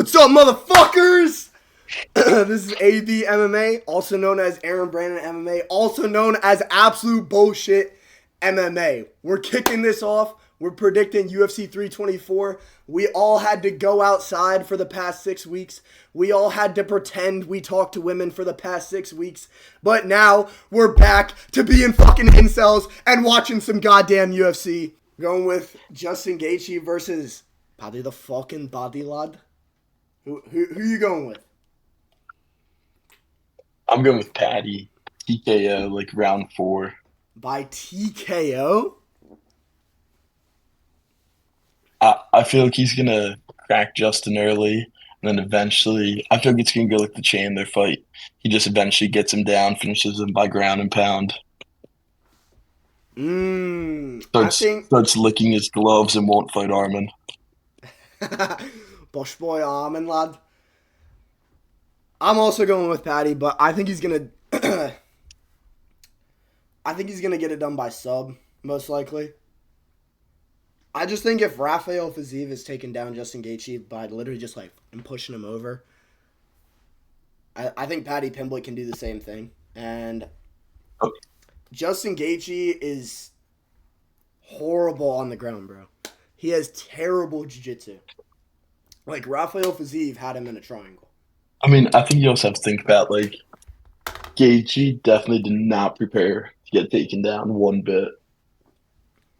What's up, motherfuckers? This is ABMMA, also known as Aaron Brandon MMA, also known as Absolute Bullshit MMA. We're kicking this off. We're predicting UFC 324. We all had to go outside for the past 6 weeks. We all had to pretend we talked to women for the past 6 weeks. But now we're back to being fucking incels and watching some goddamn UFC. Going with Justin Gaethje versus Paddy the fucking body lad. Who you going with? I'm going with Patty. TKO, like round 4. By TKO? I feel like he's gonna crack Justin early, and then eventually, I feel like it's gonna go like the Chandler fight. He just eventually gets him down, finishes him by ground and pound. I Starts think starts licking his gloves and won't fight Armin. Bosch boy Armin lad. I'm also going with Patty, but I think he's gonna I think he's gonna get it done by sub, most likely. I just think if Rafael Fiziev is taking down Justin Gaethje by literally just like and pushing him over, I think Patty Pimblett can do the same thing. And Oh, Justin Gaethje is horrible on the ground, bro. He has terrible jiu-jitsu. Like, Rafael Fiziev had him in a triangle. I mean, I think you also have to think about like Gaethje definitely did not prepare to get taken down one bit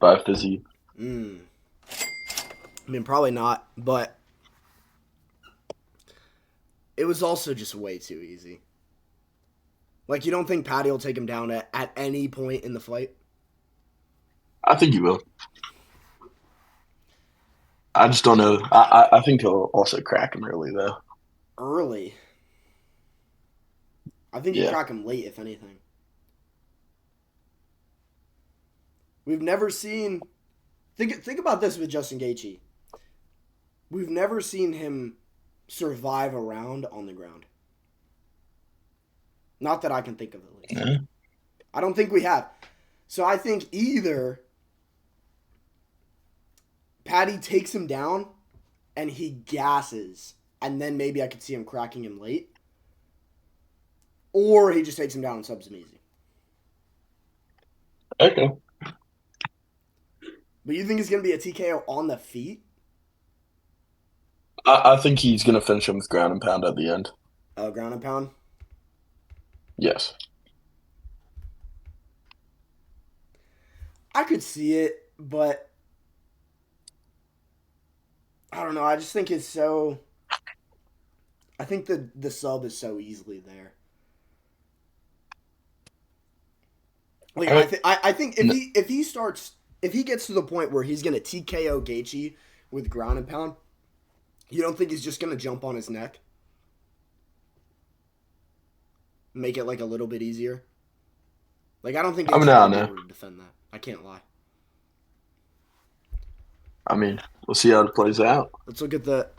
by Fizzy. I mean, probably not, but it was also just way too easy. Like, you don't think Patty will take him down at any point in the fight? I think he will. I just don't know. I think he'll also crack him early though. Early. I think you Yeah. crack him late, if anything. We've never seen... Think about this with Justin Gaethje. We've never seen him survive a round on the ground. Not that I can think of at least. Yeah. I don't think we have. So I think either Patty takes him down and he gasses, and then maybe I could see him cracking him late. Or he just takes him down and subs him easy. Okay. But you think it's going to be a TKO on the feet? I think he's gonna finish him with ground and pound at the end. Oh, ground and pound? Yes. I could see it, but I don't know. I just think it's so... I think the sub is so easily there. Like All right. I think No, if he gets to the point where he's gonna TKO Gaethje with ground and pound, you don't think he's just gonna jump on his neck, make it like a little bit easier? Like I don't think I mean, Gaethje's I don't gonna be know. able to defend that. I can't lie. I mean, we'll see how it plays out. Let's look at the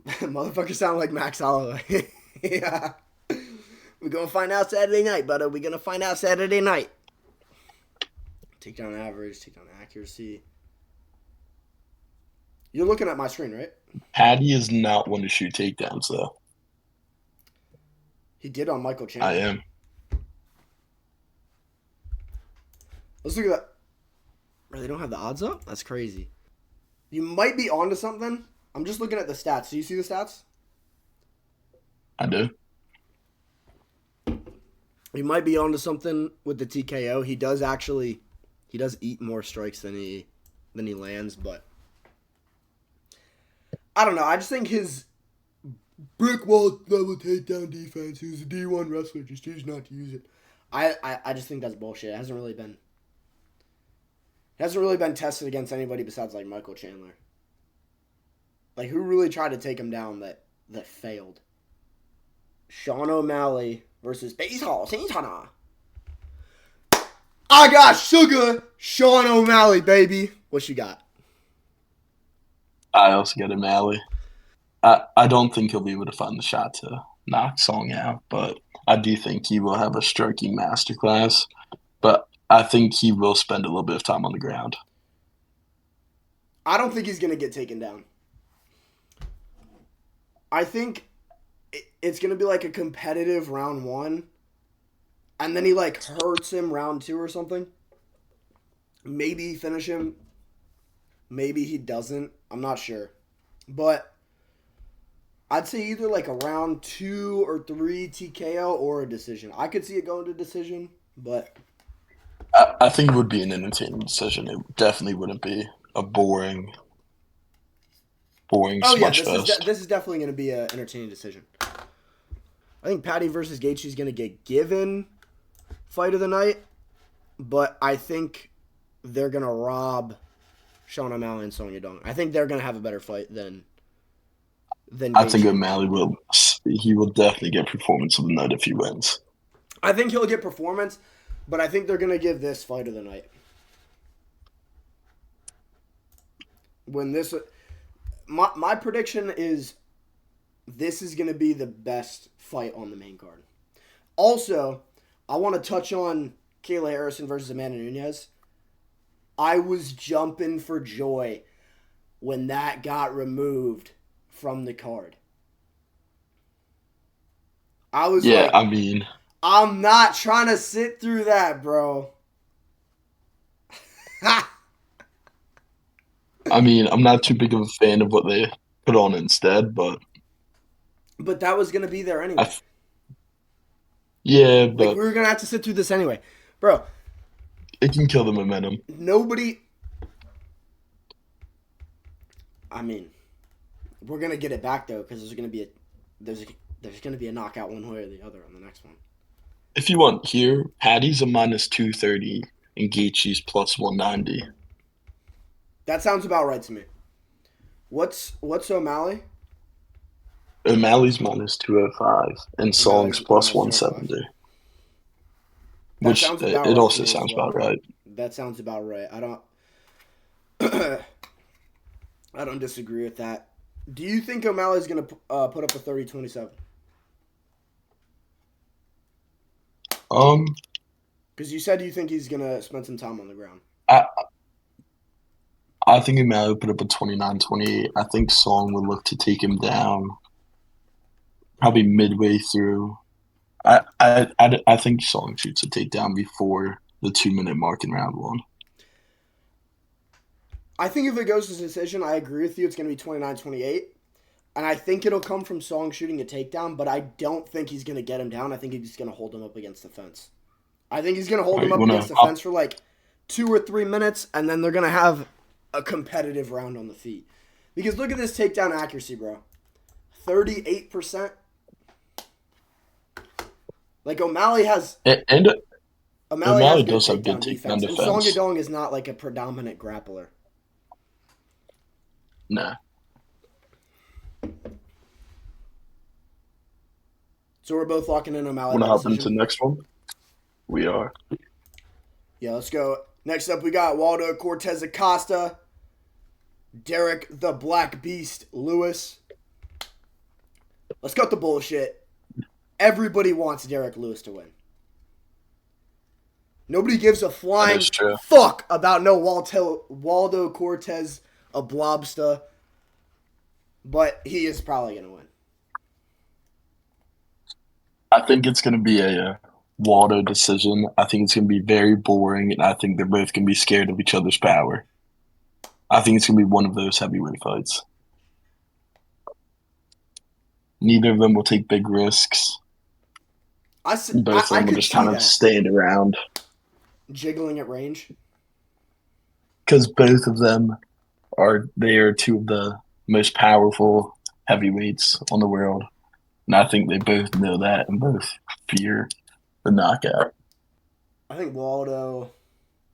motherfucker. Sound like Max Holloway. Yeah, we're gonna find out Saturday night, brother. We're gonna find out Saturday night. Takedown average, takedown accuracy. You're looking at my screen, right? Patty is not one to shoot takedowns, though. He did on Michael I Chandler. am. Let's look at that. Bro, they don't have the odds up? That's crazy. You might be onto something. I'm just looking at the stats. Do you see the stats? I do. You might be onto something with the TKO. He does eat more strikes than he lands, but I don't know. I just think his brick wall level takedown defense. He was a D1 wrestler, just choose not to use it. I just think that's bullshit. It hasn't really been tested against anybody besides like Michael Chandler. Like who really tried to take him down that failed? Sean O'Malley versus Baseball Santana. I got sugar, Sean O'Malley, baby. What you got? I also get O'Malley. I don't think he'll be able to find the shot to knock Song out, but I do think he will have a striking masterclass. But I think he will spend a little bit of time on the ground. I don't think he's gonna get taken down. I think it's gonna be like a competitive round one, and then he like hurts him round two or something. Maybe finish him. Maybe he doesn't. I'm not sure, but I'd say either like a round two or three TKO or a decision. I could see it going to decision, but I think it would be an entertaining decision. It definitely wouldn't be a boring oh yeah, smudge fest. this is definitely going to be an entertaining decision. I think Patty versus Gaethje is going to get given fight of the night, but I think they're going to rob Sean O'Malley and Song Yadong. I think they're going to have a better fight than I think Gaethje and O'Malley Patty. will definitely get performance of the night if he wins. I think he'll get performance, but I think they're going to give this fight of the night. When this my prediction is this is going to be the best fight on the main card. Also, I want to touch on Kayla Harrison versus Amanda Nunes. I was jumping for joy when that got removed from the card. I was Yeah, like, I mean, I'm not trying to sit through that, bro. I'm not too big of a fan of what they put on instead, but But that was going to be there anyway. I, yeah, Like, but we were going to have to sit through this anyway. Bro, it can kill the momentum. nobody. I mean, we're going to get it back, though, because there's, a, there's going to be a knockout one way or the other on the next one. If you want here, Patty's a minus 230 and Gaethje's plus 190. That sounds about right to me. What's O'Malley? O'Malley's minus 205 and Song's O'Malley's plus minus 205. 170, That which sounds about it right to also me as sounds well. about right. That sounds about right. I don't disagree with that. Do you think O'Malley's going to put up a 30-27? Um, Because you said you think he's going to spend some time on the ground. I I think O'Malley would put up a 29-28. I think Song would look to take him down probably midway through. I think Song shoots a takedown before the 2 minute mark in round one. I think if it goes to decision, I agree with you. It's going to be 29-28. And I think it'll come from Song shooting a takedown, but I don't think he's going to get him down. I think he's going to hold him up against the fence. I think he's going to hold All right, him you up wanna against the fence for like 2 or 3 minutes, and then they're going to have a competitive round on the feet. Because look at this takedown accuracy, bro. 38%. Like and O'Malley has O'Malley good does have good takedown takedown defense, and Song defense. Yadong is not like a predominant grappler. Nah, So we're both locking in O'Malley want to by hop into decision. the next one? We are. Yeah, let's go. Next up, we got Waldo Cortez Acosta, Derek the Black Beast Lewis. Let's cut the bullshit. Everybody wants Derek Lewis to win. Nobody gives a That flying is true. fuck about no Waldo Cortez Ablobsta, but he is probably going to win. I think it's going to be a Waldo decision. I think it's going to be very boring, and I think they're both going to be scared of each other's power. I think it's going to be one of those heavyweight fights. Neither of them will take big risks. Both of I them will could just see kind of that. stand around Jiggling at range. because both of them they are two of the most powerful heavyweights on the world, and I think they both know that and both fear the knockout. I think Waldo,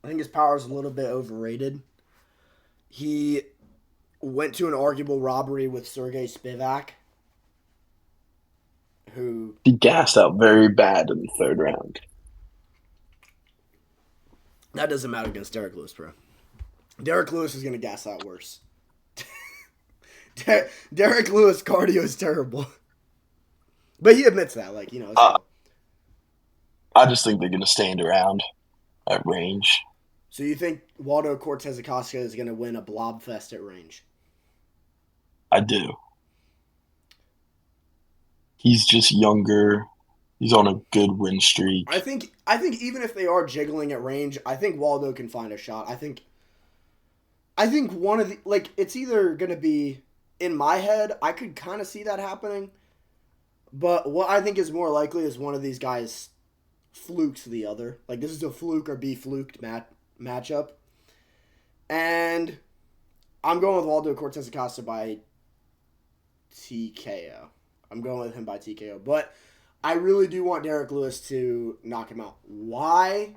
I think his power is a little bit overrated. He went to an arguable robbery with Sergey Spivak, who He gassed out very bad in the third round. that doesn't matter against Derek Lewis, bro. Derek Lewis is gonna gas out worse. Derek Lewis cardio is terrible, but he admits that. Like it's Uh, cool. I just think they're going to stand around at range. So you think Waldo Cortez Acosta is gonna win a blob fest at range? I do. he's just younger. He's on a good win I streak. think I think even if they are jiggling at range, I think Waldo can find a shot. I think one of the like it's either gonna be in my head. I could kind of see that happening, but what I think is more likely is one of these guys flukes the other. Like this is a fluke or be fluked matchup, and I'm going with Waldo Cortez Acosta by TKO. I'm going with him by TKO, but I really do want Derek Lewis to knock him out. Why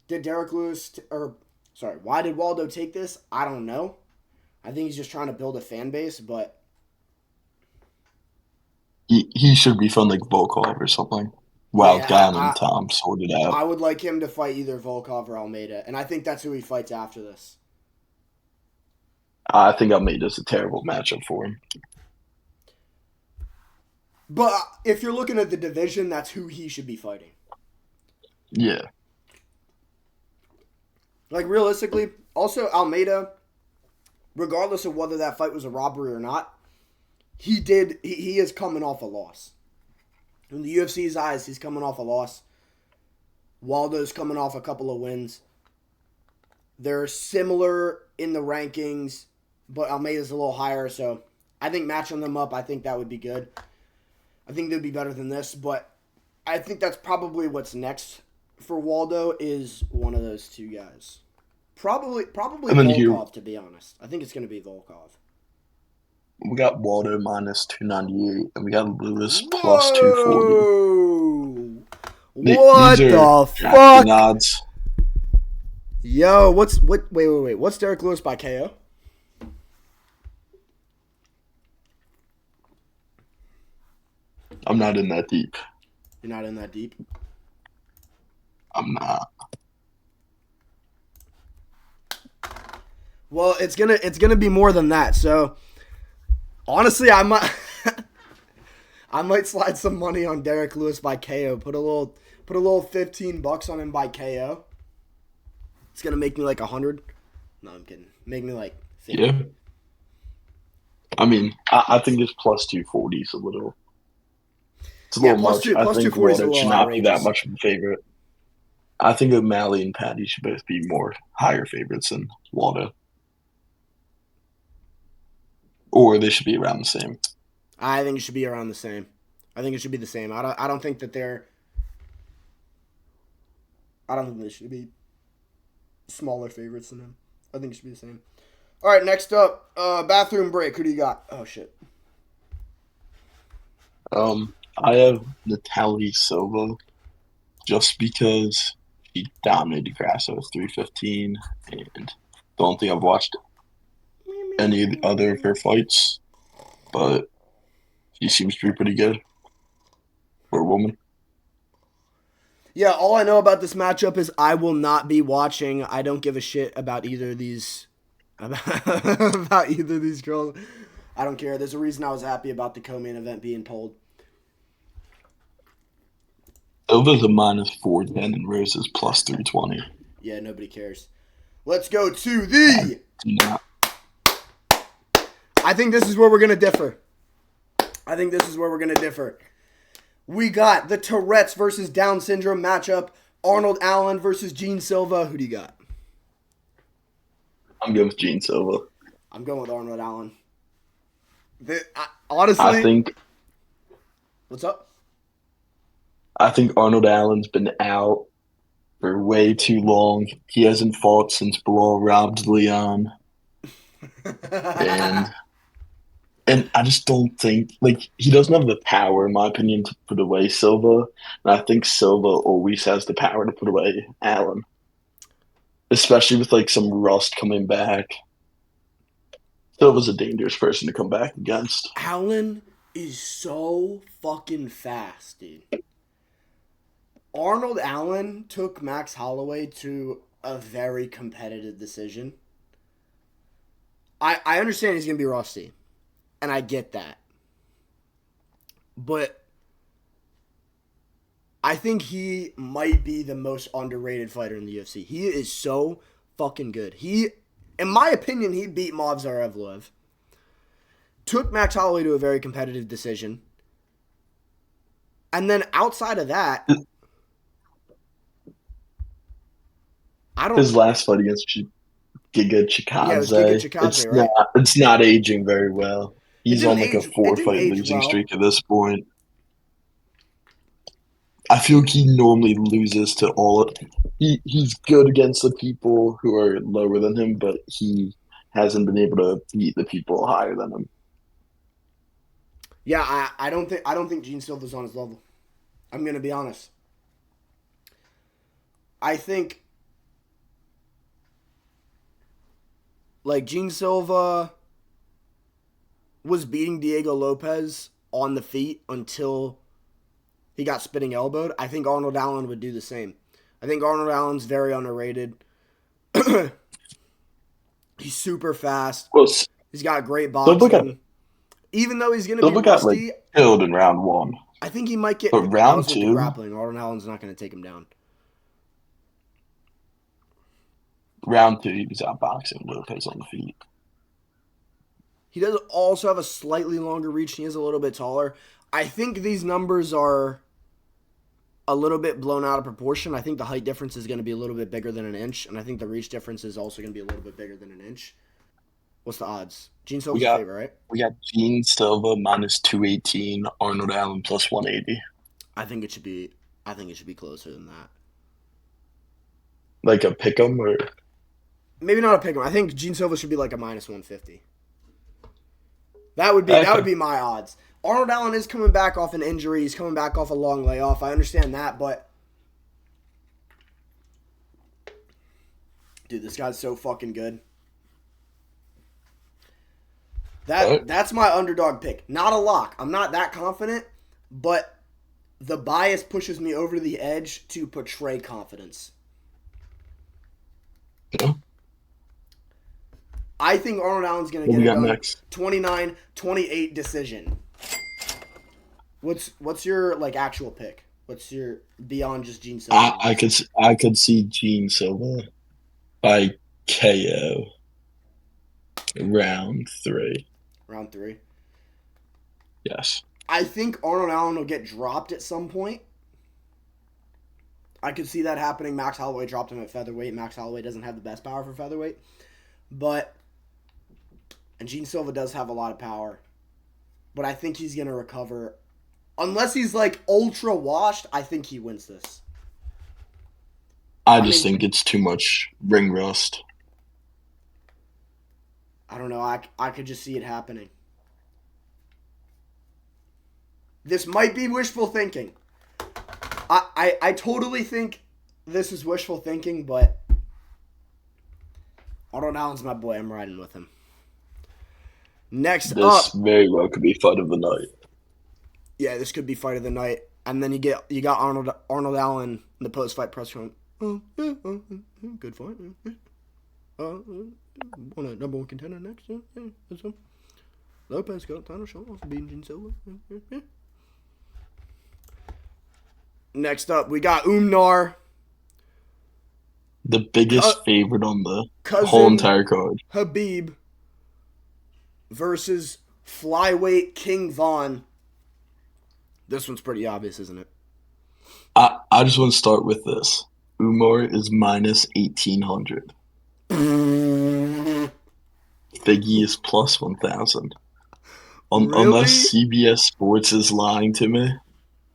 did Derek Lewis or sorry, why did Waldo take this? I don't know. I think he's just trying to build a fan base, but He should be from like Volkov or something. While yeah, Dan and Tom sorted I out. would like him to fight either Volkov or Almeida, and I think that's who he fights after this. I think I made this a terrible matchup for him. But if you're looking at the division, that's who he should be fighting. Yeah. Like realistically, also Almeida, regardless of whether that fight was a robbery or not, he is coming off a loss. In the UFC's eyes, he's coming off a loss. Waldo's coming off a couple of wins. They're similar in the rankings, but Almeida's a little higher, so I think matching them up, I think that would be good. I think they'd be better than this, but I think that's probably what's next for Waldo is one of those two guys. Probably And then here Volkov, to be honest. I think it's going to be Volkov. we got Waldo minus 298, and we got Lewis plus 240. Whoa! These What are the drafting fuck? odds. Yo, wait. What's Derek Lewis by KO? I'm not in that deep. You're not in that deep. I'm not. Well, it's gonna be more than that. So honestly, I might I might slide some money on Derek Lewis by KO. Put a little $15 on him by KO. It's gonna make me like 100. No, I'm kidding. Make me like 50. Yeah. I mean, I think this plus 240 is a little. It's a Yeah, little much. I plus think 240 is a Waldo should little not be that outrageous. much of a favorite. I think O'Malley and Patty should both be more higher favorites than Waldo, or they should be around the same. I think it should be around the same. I think it should be the same. I don't think that they're. I don't think they should be smaller favorites than him. I think it should be the same. All right, next up, bathroom break. Who do you got? Oh shit. I have Natalie Silva just because she dominated Grasso with 315, and don't think I've watched any of the other of her fights, but she seems to be pretty good for a woman. Yeah, all I know about this matchup is I will not be watching. I don't give a shit about either of these about either of these girls. I don't care. There's a reason I was happy about the co-main event being pulled. Silva's a minus 410 and Rose is plus 320. Yeah, nobody cares. Let's go to I the. do not. I think this is where we're gonna differ. We got the Tourette's versus Down syndrome matchup. Arnold Allen versus Gene Silva. Who do you got? I'm going with Gene Silva. I'm going with Arnold Allen. Honestly, I think what's up? Arnold Allen's been out for way too long. He hasn't fought since Bilal robbed Leon, and and I just don't think like he doesn't have the power, in my opinion, to put away Silva. And I think Silva always has the power to put away Allen, especially with like some rust coming back. Silva's a dangerous person to come back against. Allen is so fucking fast, dude. Arnold Allen took Max Holloway to a very competitive decision. I understand he's going to be rusty, and I get that. But I think he might be the most underrated fighter in the UFC. He is so fucking good. In my opinion, he beat Movsar Evloev. Took Max Holloway to a very competitive decision. And then outside of that, I don't. His last fight against Giga Yeah, it was Giga Chikadze, Chikadze, right? it's not aging very well. It He's didn't on like a age. It four didn't fight age losing well. streak at this point. I feel like he normally loses to all. He's good against the people who are lower than him, but he hasn't been able to beat the people higher than him. Yeah, I don't think Gene Silva's on his level. I'm gonna be honest. I think like Gene Silva was beating Diego Lopez on the feet until he got spinning elbowed. I think Arnold Allen would do the same. I think Arnold Allen's very underrated. He's super fast. Well, He's got great Silva got boxing. Even though he's going to be Silva got like rusty, killed in round one, I think he might get. but That round was with the two, grappling. Arnold Allen's not going to take him down. he was outboxing Lopez on the feet. He does also have a slightly longer reach. He is a little bit taller. I think these numbers are a little bit blown out of proportion. I think the height difference is going to be a little bit bigger than an inch, and I think the reach difference is also going to be a little bit bigger than an inch. What's the odds? Gene We Silva's a got favorite, right? we got Gene Silva minus 218, Arnold Allen plus 180. I think it should be. I think it should be closer than that. Like a pick 'em or Maybe not a pick 'em. I think Gene Silva should be like a minus 150. That would okay. be my odds. Arnold Allen is coming back off an injury. He's coming back off a long layoff. I understand that, but dude, this guy's so fucking good. But That's my underdog pick. Not a lock. I'm not that confident, but the bias pushes me over the edge to portray confidence. you know, I think Arnold Allen's going to what get we it got done. next? 29-28 decision. What's your like actual pick? What's your beyond just Gene Silva? I could see Gene Silva by KO round three. Round 3. Yes. I think Arnold Allen will get dropped at some point. I could see that happening. Max Holloway dropped him at featherweight. Max Holloway doesn't have the best power for featherweight. And Gene Silva does have a lot of power. But I think he's going to recover. Unless he's like ultra washed, I think he wins this. I just think it's too much ring rust. I don't know. I could just see it happening. This might be wishful thinking. I totally think this is wishful thinking, but Arnold Allen's my boy. I'm riding with him. Next This up, very well could be fight of the night. yeah, this could be fight of the night. And then you got Arnold Allen in the post fight press conference. Oh yeah, good fight. Want a number one contender next? Yeah, Lopez got a title shot off beating Gene Silva. Yeah. Next up, we got Umnar. The biggest favorite on the Cousin whole entire card. Habib versus flyweight King Vaughn. This one's pretty obvious, isn't it? I just want to start with this. Umar is minus 1,800. Figgy is plus 1,000. Really? Unless CBS Sports is lying to me.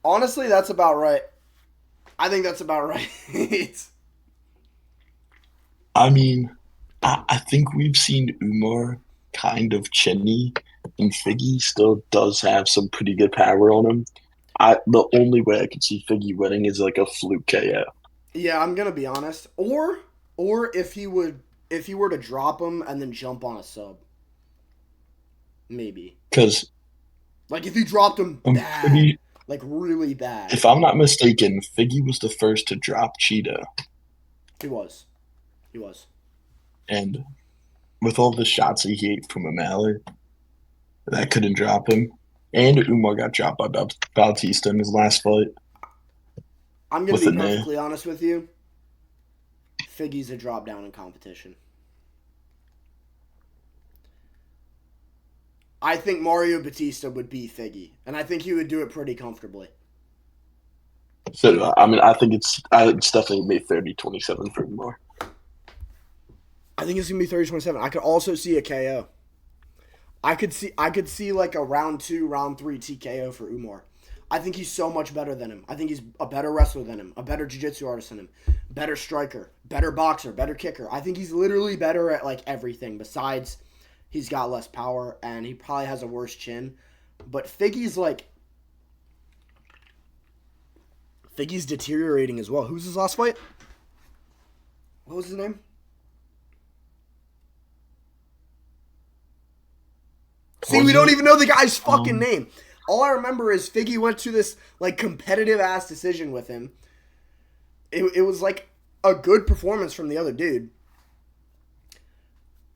Honestly, that's about right. I think that's about right. I mean, I think we've seen Umar kind of chinny, and Figgy still does have some pretty good power on him. The only way I could see Figgy winning is like a fluke KO. Yeah, I'm gonna be honest. Or if he were to drop him and then jump on a sub. Maybe. Because Like if he dropped him I'm bad. pretty, Like really bad. if I'm not mistaken, Figgy was the first to drop Cheetah. He was. And with all the shots he ate from O'Malley, that couldn't drop him. And Umar got dropped by Bautista in his last fight. I'm gonna be perfectly honest with you. Figgy's a drop down in competition. I think Mario Batista would beat Figgy, and I think he would do it pretty comfortably. So I mean, it's definitely made 30-27 for more. I think it's gonna be 30-27. I could also see a KO. I could see like a round 2, round 3 TKO for Umar. I think he's so much better than him. I think he's a better wrestler than him, a better jiu-jitsu artist than him, better striker, better boxer, better kicker. I think he's literally better at like everything besides he's got less power and he probably has a worse chin. But Figgy's deteriorating as well. Who's his last fight? What was his name? See, we Was don't it? even know the guy's fucking Um, name. All I remember is Figgy went to this like competitive ass decision with him. It was like a good performance from the other dude.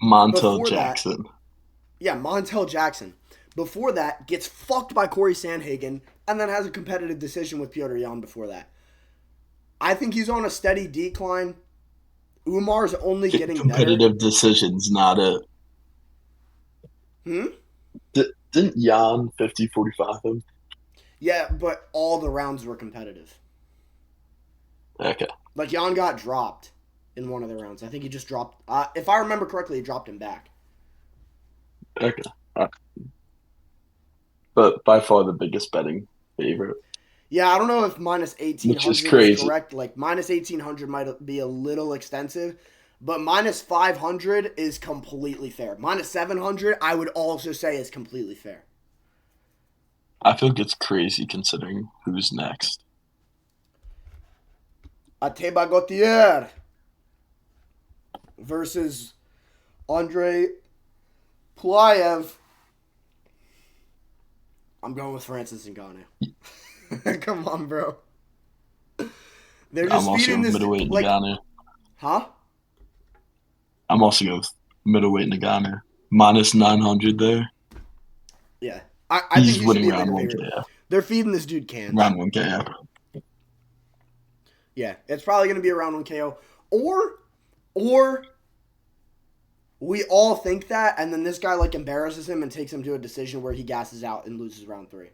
Montel Before that, Jackson. yeah, Montel Jackson. Before that, gets fucked by Corey Sandhagen and then has a competitive decision with Piotr Jan before that. I think he's on a steady decline. Umar's only getting better. Competitive decisions, not a. Hmm? Didn't Jan 50-45 him? Yeah, but all the rounds were competitive. Okay. Like Jan got dropped in one of the rounds. I think he just dropped. If I remember correctly, he dropped him back. Okay. Uh, But by far the biggest betting favorite, Yeah, I don't know if minus which is 1800 is crazy. correct. Like minus 1800 might be a little extensive, but minus 500 is completely fair. Minus 700, I would also say is completely fair. I feel like it's crazy considering who's next. Ateba Gautier versus Andre Pulayev. I'm going with Francis Ngannou. Come on, bro. They're I'm just also feeding going this middleweight like, Nagano. huh? I'm also going with middleweight Nagano. Minus 900 there. Yeah, I think He's he should winning be a round bigger one favorite. KO. They're feeding this dude cans. Round one KO. Yeah, it's probably going to be a round 1 KO. Or we all think that, and then this guy like embarrasses him and takes him to a decision where he gasses out and loses round 3.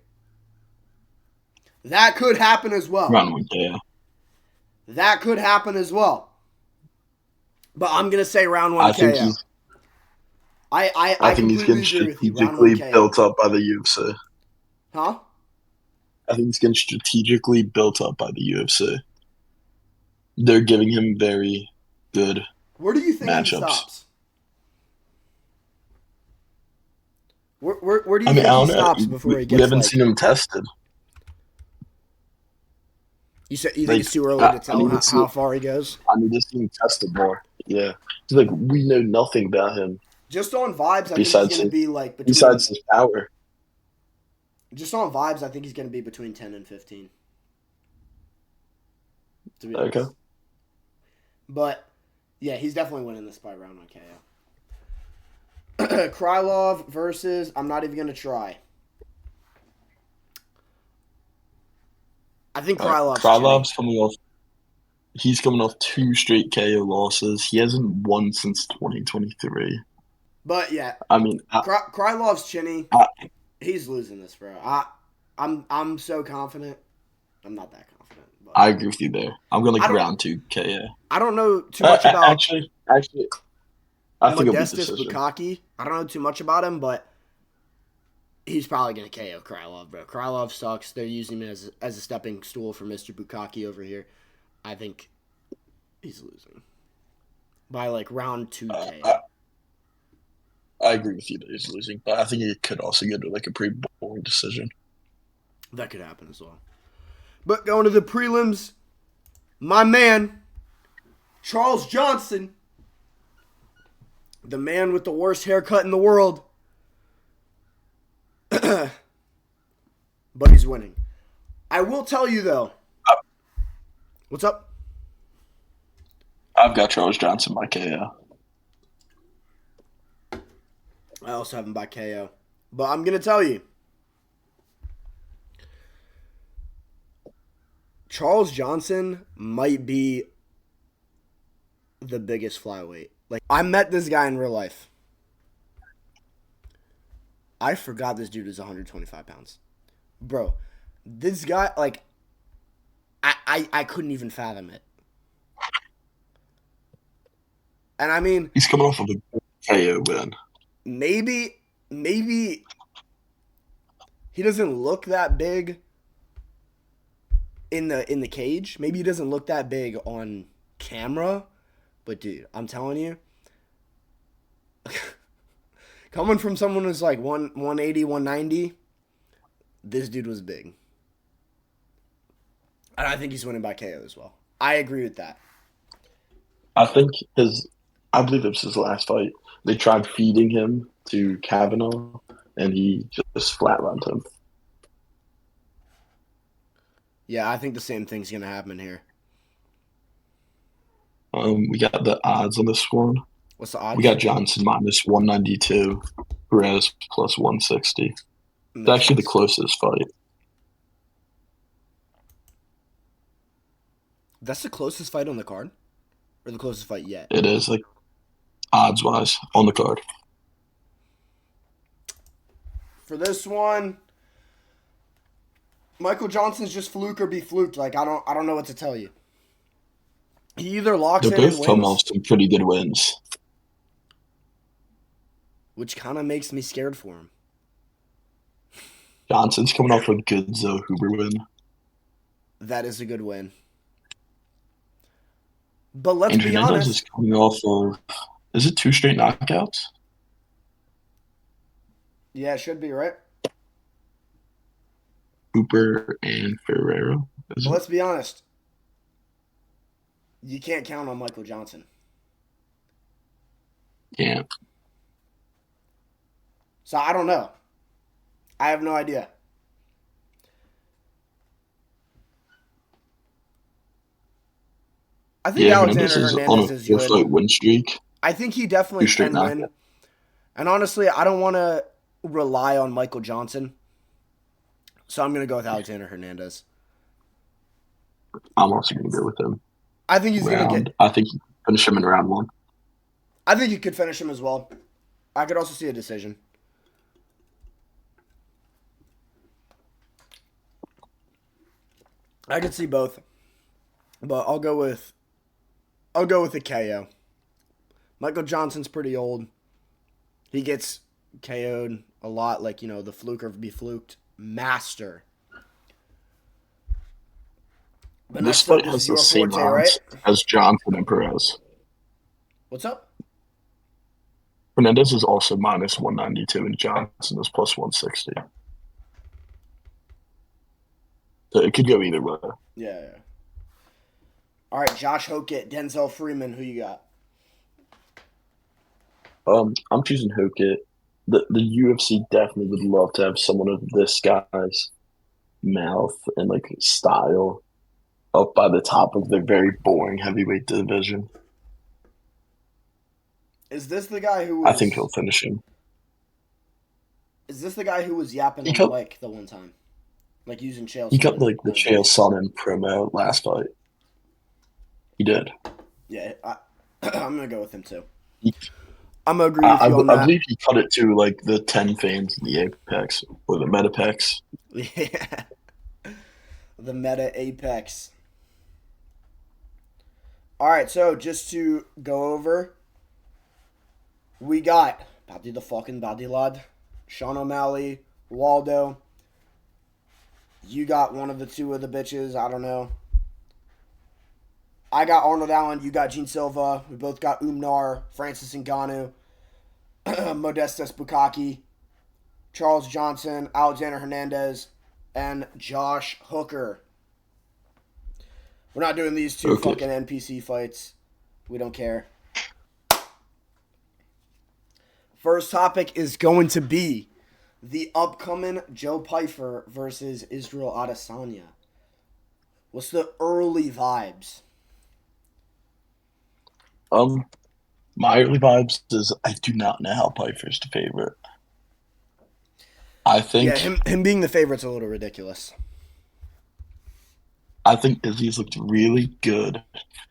That could happen as well. Round one KO. That could happen as well. But I'm going to say round 1 I think KO. he's I I think he's completely getting agree with you. Round 1 strategically KO. built up by the UFC. Huh? I think he's getting strategically built up by the UFC. They're giving him very good Where do you think he matchups. stops? Where do I you mean, I think he don't know. stops before he We gets haven't seen like? him tested. You think Like, it's too early I, to I tell need to see. how far he goes? I need to see him tested more. Yeah, it's like we know nothing about him Just on vibes, I think he's besides going to his be like between. besides his power. Just on vibes, I think he's going to be between 10 and 15. To be Okay. honest, but yeah, he's definitely winning this by round 1 KO. Krylov versus. I'm not even going to try. I think Krylov's chinny. Krylov's coming off. He's coming off 2 straight KO losses. He hasn't won since 2023. But yeah, I mean, Krylov's chinny. I, He's losing this, bro. I'm so confident. I'm not that confident, but I agree with you there. I'm going I like don't round 2 KO. I don't know too much about Actually, I think it'll be Modestus decision. Bukaki. I don't know too much about him, but he's probably gonna KO Krylov, bro. Krylov sucks. They're using him as a stepping stool for Mr. Bukaki over here. I think he's losing by like round 2 Uh, KO. I, I agree with you that he's losing, but I think it could also go to like a pretty boring decision. That could happen as well. But going to the prelims, my man, Charles Johnson, the man with the worst haircut in the world. But he's winning. I will tell you though. What's up? I've got Charles Johnson by KO. I also have him by KO. But I'm going to tell you. Charles Johnson might be the biggest flyweight. Like, I met this guy in real life. I forgot this dude is 125 pounds. Bro, this guy, like, I couldn't even fathom it. And I mean, He's coming off of a KO win. maybe he doesn't look that big in the cage. Maybe he doesn't look that big on camera, but dude, I'm telling you, coming from someone who's like 180, 190, this dude was big. And I think he's winning by KO as well. I agree with that. I think I believe it was his last fight. They tried feeding him to Kavanaugh, and he just flatlined him. Yeah, I think the same thing's gonna happen here. We got the odds on this one. What's the We odds? got Johnson minus 192, Perez plus 160. It's Makes actually the sense. closest fight. That's the closest fight on the card, or the closest fight yet. It is like odds wise on the card. For this one, Michael Johnson's just fluke or be fluked. Like I don't know what to tell you. He either locks They're in and both coming wins, off some pretty good wins. which kind of makes me scared for him. Johnson's coming off a good Zoe Huber win. That is a good win. But let's And be Hernandez is honest. coming off of, is it 2 straight knockouts? Yeah, it should be right. Hooper and Ferrero. Is But it? let's be honest. You can't count on Michael Johnson. Yeah. So I don't know. I have no idea. I think Yeah, Hernandez Alexander is on a Hernandez is good. 4 fight win streak, I think he two definitely straight can knockouts. win. And honestly, I don't want to rely on Michael Johnson. So I'm going to go with Alexander Hernandez. I'm also going to go with him. I think he's going to get. I think he finish him in round 1. I think he could finish him as well. I could also see a decision. I could see both. But I'll go with the KO. Michael Johnson's pretty old. He gets KO'd a lot, like, the fluke or be fluked master. But This next up, fight this is has the your same forte, right? odds as Johnson and Perez. What's up? Hernandez is also minus 192, and Johnson is plus 160. So it could go either way. Yeah, yeah. All right, Josh Hokett, Denzel Freeman, who you got? I'm choosing Hokit. The UFC definitely would love to have someone of this guy's mouth and like style up by the top of their very boring heavyweight division. Is this the guy who I think was? he'll finish him. Is this the guy who was yapping He on the cut mic the one time, like using Chael he cut Sonnen like the on his Chael video? Sonnen promo last fight. He did. Yeah, I'm gonna go with him too. He, I'm gonna agree with you on I that. believe he cut it to like the 10 fans in the Apex or the Metapex. Yeah, the Meta Apex. All right, so just to go over, we got Badi the fucking Badi lad, Sean O'Malley, Waldo. You got one of the two of the bitches. I don't know. I got Arnold Allen. You got Gene Silva. We both got Umnar, Francis Ngannou, Modestas Bukaki, Charles Johnson, Alexander Hernandez, and Josh Hooker. We're not doing these two Okay. fucking NPC fights. We don't care. First topic is going to be the upcoming Joe Pyfer versus Israel Adesanya. What's the early vibes? My early vibes is I do not know how Pfeiffer's the favorite. I Yeah, think him being the favorite's a little ridiculous. I think Izzy's looked really good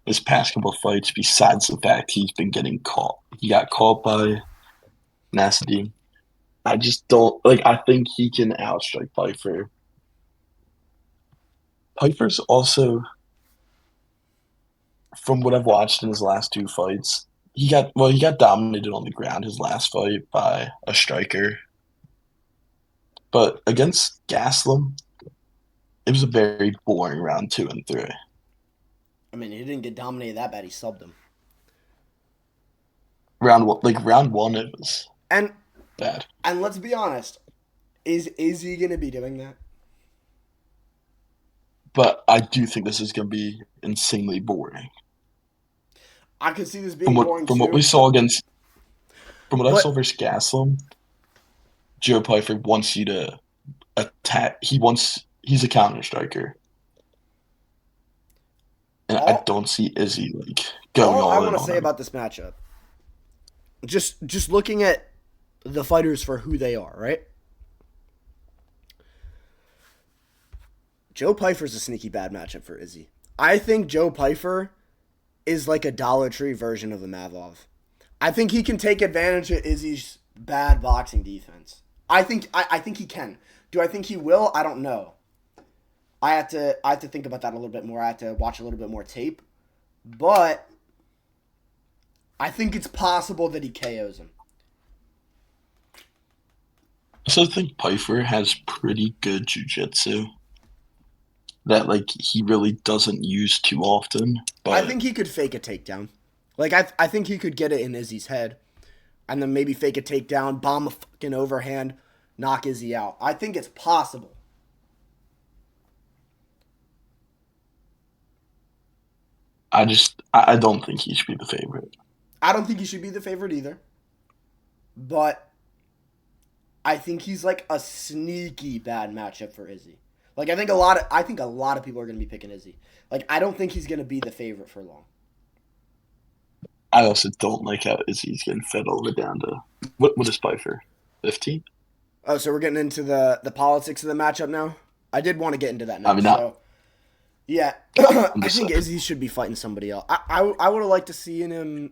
his past couple of fights, besides the fact he's been getting caught. He got caught by Nasruddin. I just don't like I think he can outstrike Pfeiffer. Piper's also, from what I've watched in his last two fights, he got dominated on the ground his last fight by a striker. But against Gaslam, it was a very boring round two and three. I mean, he didn't get dominated that bad. He subbed him. Round one, it was And bad. and let's be honest, is he gonna be doing that? But I do think this is going to be insanely boring. I could see this being boring From what too. we saw against from what I saw But versus Gaslam, Joe Piper wants you to attack. He's a counter striker, and I all don't see Izzy like going all I all want in to on say him. about this matchup, just looking at the fighters for who they are, right? Joe Piper's a sneaky bad matchup for Izzy. I think Joe Piper is like a Dollar Tree version of the Mavov. I think he can take advantage of Izzy's bad boxing defense. I think he can. Do I think he will? I don't know. I have to think about that a little bit more. I have to watch a little bit more tape. But I think it's possible that he KOs him. I also think Piper has pretty good jujitsu that like he really doesn't use too often. I But think he could fake a takedown. Like I think he could get it in Izzy's head, and then maybe fake a takedown, bomb a fucking overhand, knock Izzy out. I think it's possible. I don't think he should be the favorite. I don't think he should be the favorite either, but I think he's like a sneaky bad matchup for Izzy. Like I think a lot of people are going to be picking Izzy. Like I don't think he's going to be the favorite for long. I also don't like how Izzy's getting fed all the way down to what is Piper? 15? Oh, so we're getting into the politics of the matchup now. I did want to get into that I next. mean, not. So yeah, I'm I just think saying. Izzy should be fighting somebody else. I would have liked to see him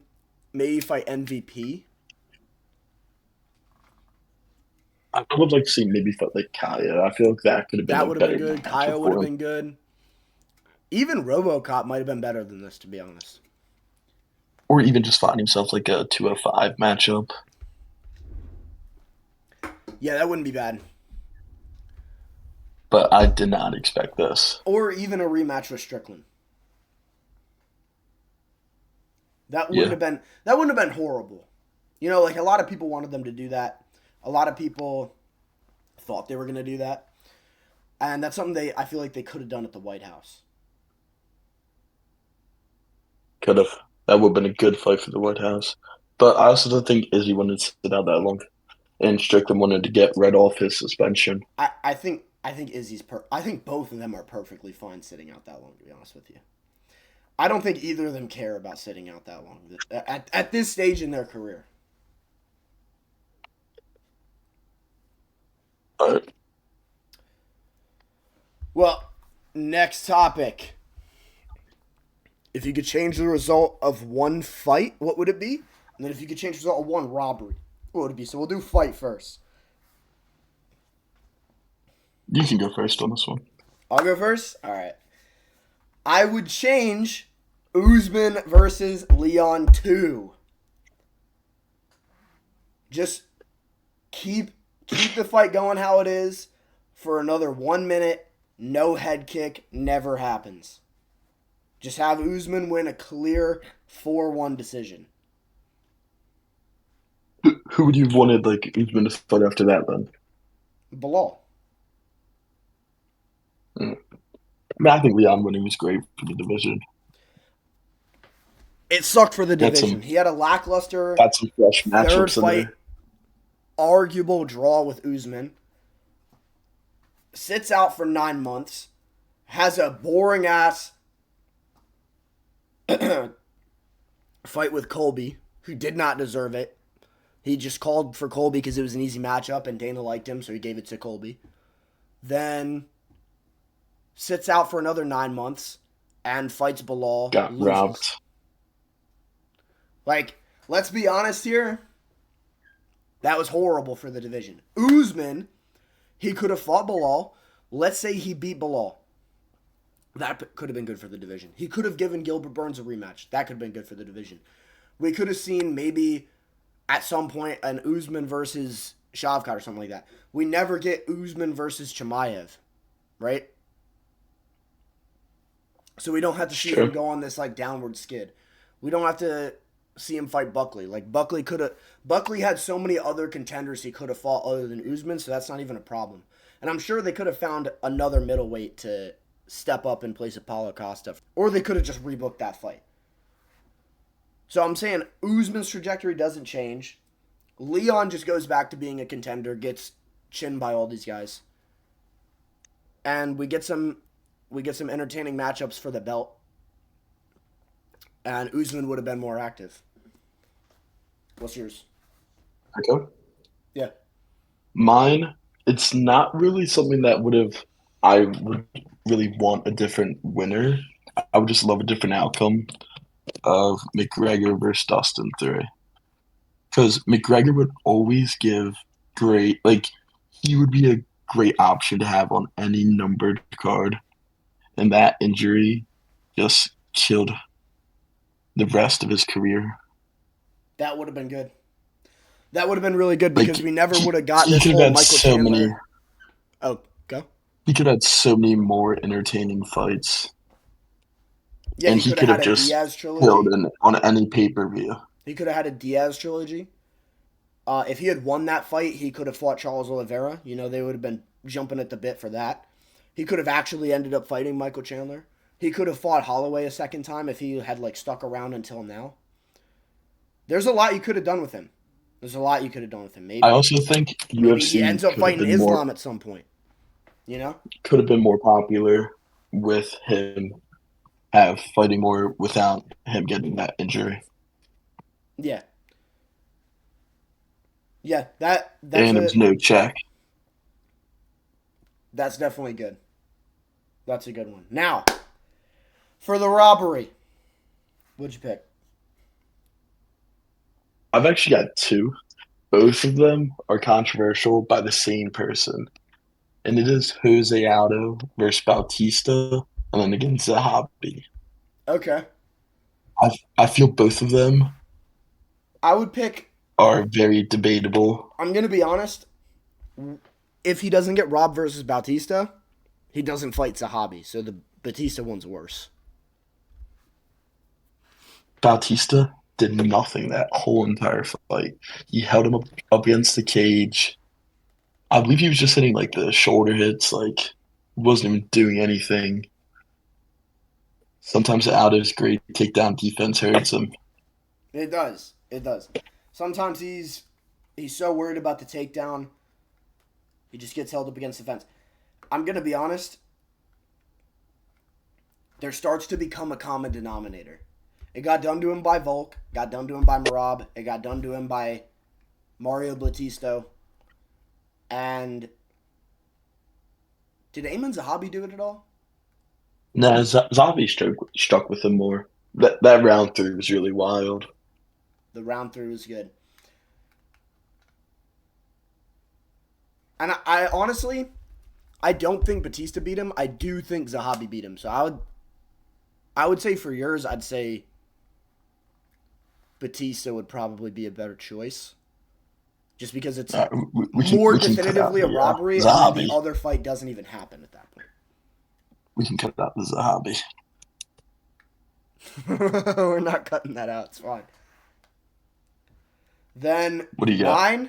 maybe fight MVP. I would like to see maybe fight like Kaya. I feel like that could have been That a would have been better good. matchup Kyle would for have him. been good. Even RoboCop might have been better than this, to be honest. Or even just find himself like a 205 matchup. Yeah, that wouldn't be bad. But I did not expect this. Or even a rematch with Strickland. Yeah. That wouldn't have been horrible. You know, like a lot of people wanted them to do that. A lot of people thought they were going to do that. And that's something I feel like they could have done at the White House. Could have. That would have been a good fight for the White House. But I also don't think Izzy wanted to sit out that long. And Strickland wanted to get rid off his suspension. I think I think both of them are perfectly fine sitting out that long, to be honest with you. I don't think either of them care about sitting out that long at this stage in their career. But Well, next topic. If you could change the result of one fight, what would it be? And then if you could change the result of one robbery, what would it be? So we'll do fight first. you can go first on this one. I'll go first? All right. I would change Usman versus Leon 2. Just keep the fight going how it is for another 1 minute. No head kick. Never happens. Just have Usman win a clear 4-1 decision. Who would you have wanted like Usman to fight after that then? Bilal. I mean, I think Leon winning was great for the division. It sucked for the Got division. He had a lackluster Got some fresh third matchups in fight, there. arguable draw with Usman. Sits out for 9 months. Has a boring ass fight with Colby, who did not deserve it. He just called for Colby because it was an easy matchup and Dana liked him, so he gave it to Colby. Then sits out for another 9 months and fights Bilal. Got loses. robbed. Like, let's be honest here. That was horrible for the division. Usman, he could have fought Bilal. Let's say he beat Bilal. That could have been good for the division. He could have given Gilbert Burns a rematch. That could have been good for the division. We could have seen maybe at some point an Usman versus Shavkat or something like that. We never get Usman versus Chimaev, right? So we don't have to see him go on this like downward skid. We don't have to see him fight Buckley. Like Buckley had so many other contenders he could have fought other than Usman, so that's not even a problem. And I'm sure they could have found another middleweight to step up in place of Paulo Costa, or they could have just rebooked that fight. So I'm saying Usman's trajectory doesn't change. Leon just goes back to being a contender, gets chinned by all these guys, and we get some entertaining matchups for the belt. And Usman would have been more active. What's yours? Okay. Yeah. Mine, it's not really something that I would really want a different winner. I would just love a different outcome of McGregor versus Dustin 3. Because McGregor would always give great, like, he would be a great option to have on any numbered card. And that injury just killed the rest of his career. That would have been good. That would have been really good Like, because we never would have got this could whole have had Michael so Chandler. many. Oh, go. He could have had so many more entertaining fights. Yeah, And he he could have could have had a just Diaz killed trilogy. on any pay-per-view. He could have had a Diaz trilogy. If he had won that fight, he could have fought Charles Oliveira. You know, they would have been jumping at the bit for that. He could have actually ended up fighting Michael Chandler. He could have fought Holloway a second time if he had like stuck around until now. There's a lot you could have done with him. There's a lot you could have done with him. I also think Maybe he UFC ends up fighting Islam at some point. You know? could have been more popular with him fighting more without him getting that injury. Yeah. Yeah, that's and it was no check. That's definitely good. That's a good one. Now, for the robbery, what'd you pick? I've actually got two. Both of them are controversial by the same person. And it is Jose Aldo versus Bautista, and then against Zahabi. Okay. I feel both of them I would pick. are very debatable. I'm going to be honest. If he doesn't get Rob versus Bautista, he doesn't fight Zahabi. So the Bautista one's worse. Bautista did nothing that whole entire fight. He held him up against the cage. I believe he was just hitting like the shoulder hits, like wasn't even doing anything. Sometimes Aldo's great takedown defense hurts him. It does. It does. Sometimes he's so worried about the takedown, he just gets held up against the fence. I'm going to be honest. There starts to become a common denominator. It got done to him by Volk, got done to him by Merab, it got done to him by Mario Batisto. And did Ayman Zahabi do it at all? No, Zabi struck with him more. That round three was really wild. The round three was good. And I honestly, I don't think Batista beat him. I do think Zahabi beat him. So I would say for yours, I'd say Batista would probably be a better choice. Just because it's more definitively a robbery, and the other fight doesn't even happen at that point. We can cut out the Zahabi. We're not cutting that out. It's fine. Then what do you got?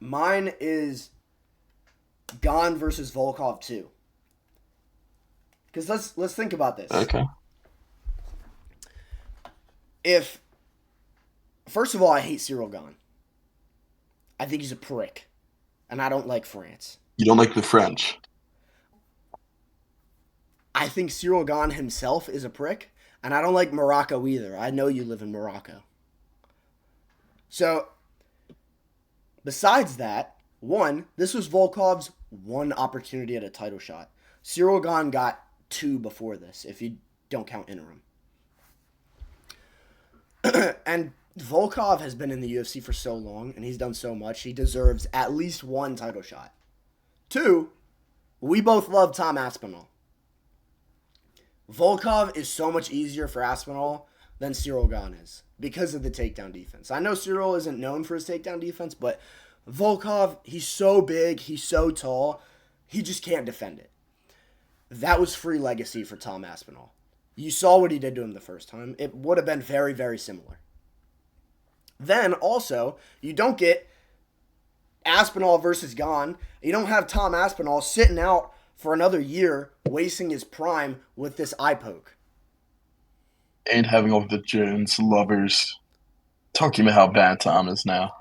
Mine is Gane versus Volkov 2. Because let's think about this. Okay. First of all, I hate Cyril Gane. I think he's a prick. And I don't like France. You don't like the French? I think Cyril Gane himself is a prick. And I don't like Morocco either. I know you live in Morocco. So, besides that, this was Volkov's one opportunity at a title shot. Cyril Gane got 2 before this, if you don't count interim. And Volkov has been in the UFC for so long, and he's done so much, he deserves at least 1 title shot. 2, we both love Tom Aspinall. Volkov is so much easier for Aspinall than Cyril Gahn is because of the takedown defense. I know Cyril isn't known for his takedown defense, but Volkov, he's so big, he's so tall, he just can't defend it. That was free legacy for Tom Aspinall. You saw what he did to him the first time. It would have been very, very similar. Then also, you don't get Aspinall versus Gahn. You don't have Tom Aspinall sitting out for another year, wasting his prime with this eye poke. And having all the Jones lovers talking about how bad Tom is now.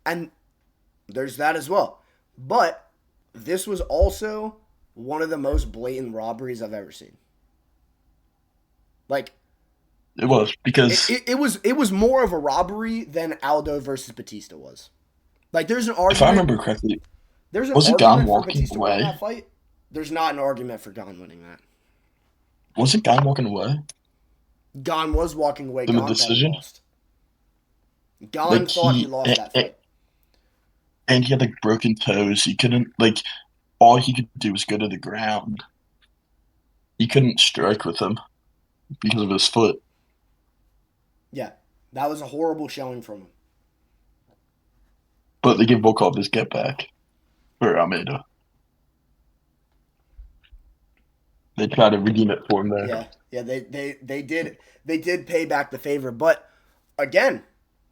And there's that as well. But this was also one of the most blatant robberies I've ever seen. Like, it was because it was more of a robbery than Aldo versus Batista was. Like, there's an argument. If I remember correctly, there's an was it argument Gahn for walking Batista winning away? that fight. There's not an argument for Gahn winning that. Was it Gahn walking away? Gahn was walking away. In the Gahn thought he decision? lost. Gahn Like, thought he lost that fight. And he had like broken toes. He couldn't like all he could do was go to the ground. He couldn't strike with him because of his foot. Yeah, that was a horrible showing from him. But they gave Volkov his get back for Almeida. They tried to redeem it for him there. Yeah, they did pay back the favor, but again,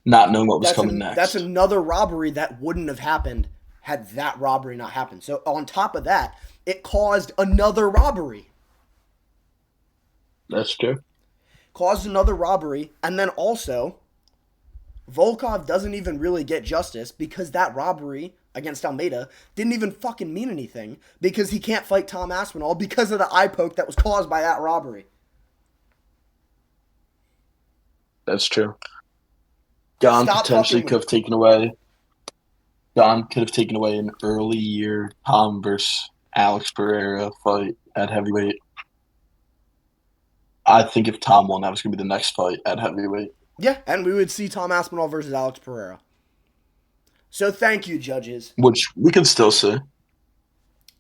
Not knowing what was coming next. That's another robbery that wouldn't have happened had that robbery not happened. So on top of that, it caused another robbery. That's true. Caused another robbery, and then also, Volkov doesn't even really get justice because that robbery against Almeida didn't even fucking mean anything because he can't fight Tom Aspinall because of the eye poke that was caused by that robbery. That's true. Gahn potentially could have taken away. Gahn could have taken away an early year Tom versus Alex Pereira fight at heavyweight. I think if Tom won, that was going to be the next fight at heavyweight. Yeah, and we would see Tom Aspinall versus Alex Pereira. So thank you, judges. Which we could still see.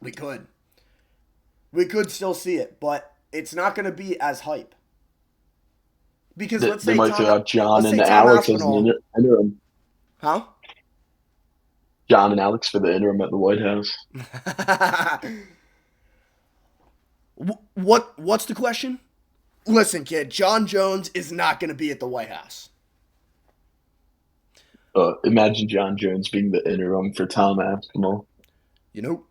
We could. We could still see it, but it's not going to be as hype. Because let's say they might throw out John and Alex as an interim. Huh? John and Alex for the interim at the White House. What's the question? Listen, kid, John Jones is not going to be at the White House. Imagine John Jones being the interim for Tom Aspinall. You know,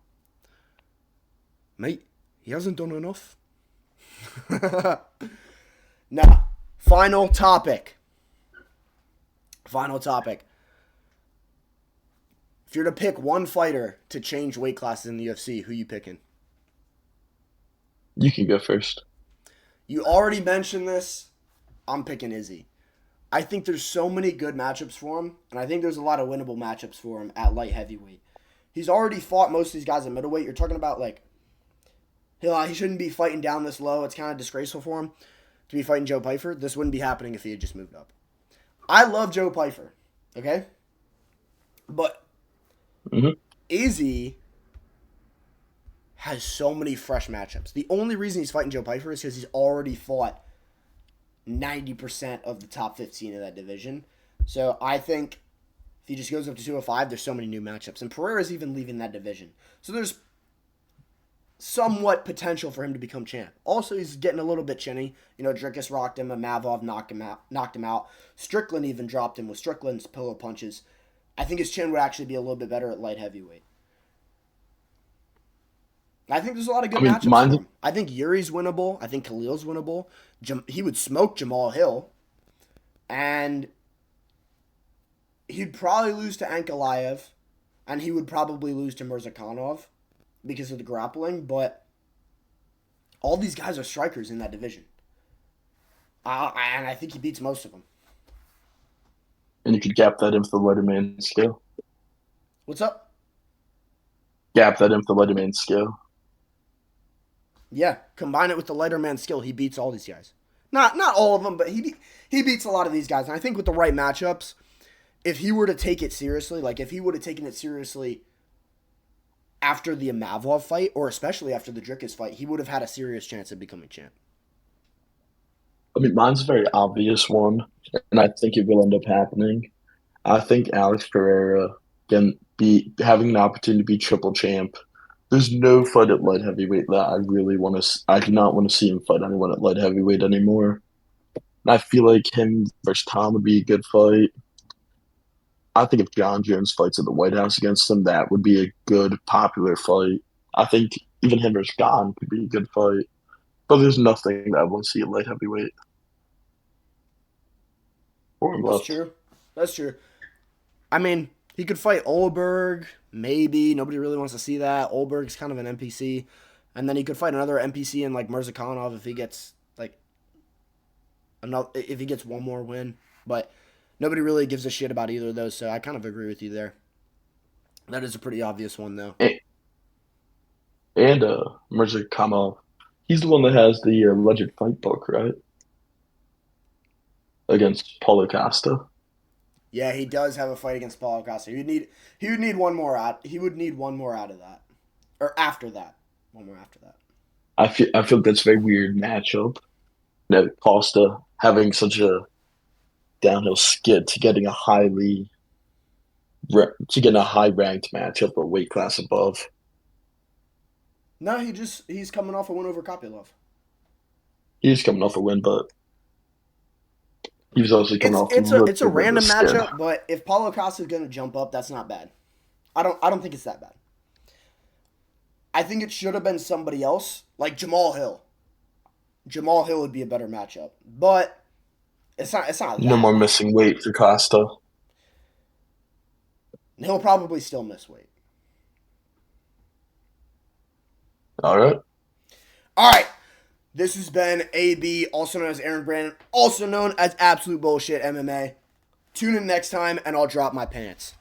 mate, he hasn't done enough. Now, final topic. If you're to pick one fighter to change weight classes in the UFC, who you picking? You can go first. You already mentioned this. I'm picking Izzy. I think there's so many good matchups for him, and I think there's a lot of winnable matchups for him at light heavyweight. He's already fought most of these guys at middleweight. You're talking about, like, he shouldn't be fighting down this low. It's kind of disgraceful for him to be fighting Joe Pyfer. This wouldn't be happening if he had just moved up. I love Joe Pyfer, okay? But Izzy has so many fresh matchups. The only reason he's fighting Joe Pyfer is because he's already fought 90% of the top 15 of that division. So I think if he just goes up to 205, there's so many new matchups. And Pereira's even leaving that division. So there's somewhat potential for him to become champ. Also, he's getting a little bit chinny. You know, Dricus rocked him, and Mavov knocked him out. Strickland even dropped him with Strickland's pillow punches. I think his chin would actually be a little bit better at light heavyweight. I think there's a lot of good matchups for him. I think Yuri's winnable. I think Khalil's winnable. He would smoke Jamal Hill. And he'd probably lose to Ankalaev. And he would probably lose to Mirzakhanov because of the grappling. But all these guys are strikers in that division. And I think he beats most of them. And you could gap that in for the lighter man scale. What's up? Gap that in for the lighter man scale. Yeah, combine it with the lighter man skill, he beats all these guys. Not all of them, but he beats a lot of these guys. And I think with the right matchups, if he were to take it seriously, like if he would have taken it seriously after the Mavov fight, or especially after the Dricus fight, he would have had a serious chance of becoming champ. I mean, mine's a very obvious one, and I think it will end up happening. I think Alex Pereira can be having an opportunity to be triple champ. There's no fight at light heavyweight that I really want to. I do not want to see him fight anyone at light heavyweight anymore. And I feel like him versus Tom would be a good fight. I think if John Jones fights at the White House against him, that would be a good, popular fight. I think even him versus Gon could be a good fight. But there's nothing that I want to see at light heavyweight or That's left. true. That's true. I mean, he could fight Olberg, maybe. Nobody really wants to see that. Olberg's kind of an NPC. And then he could fight another NPC in like Mirzakhanov if he gets like another if he gets one more win. But nobody really gives a shit about either of those, so I kind of agree with you there. That is a pretty obvious one though. And Mirza Kamal, he's the one that has the alleged fight book, right? Against Paulo Costa. Yeah, he does have a fight against Paulo Costa. He would need one more out. He would need one more out of that, or after that, one more after that. I feel that's a very weird matchup. You know, Costa having such a downhill skid to getting a high ranked matchup a weight class above. No, he's coming off a win over Kopylov. He's coming off a win, but he was also coming off a It's a little bit of a random skid. matchup, but if Paulo Costa is gonna jump up, that's not bad. I don't think it's that bad. I think it should have been somebody else, like Jamal Hill. Jamal Hill would be a better matchup, but it's not No that more bad. missing weight for Costa. He'll probably still miss weight. All right. All right. This has been AB, also known as Aaron Brandon, also known as Absolute Bullshit MMA. Tune in next time, and I'll drop my pants.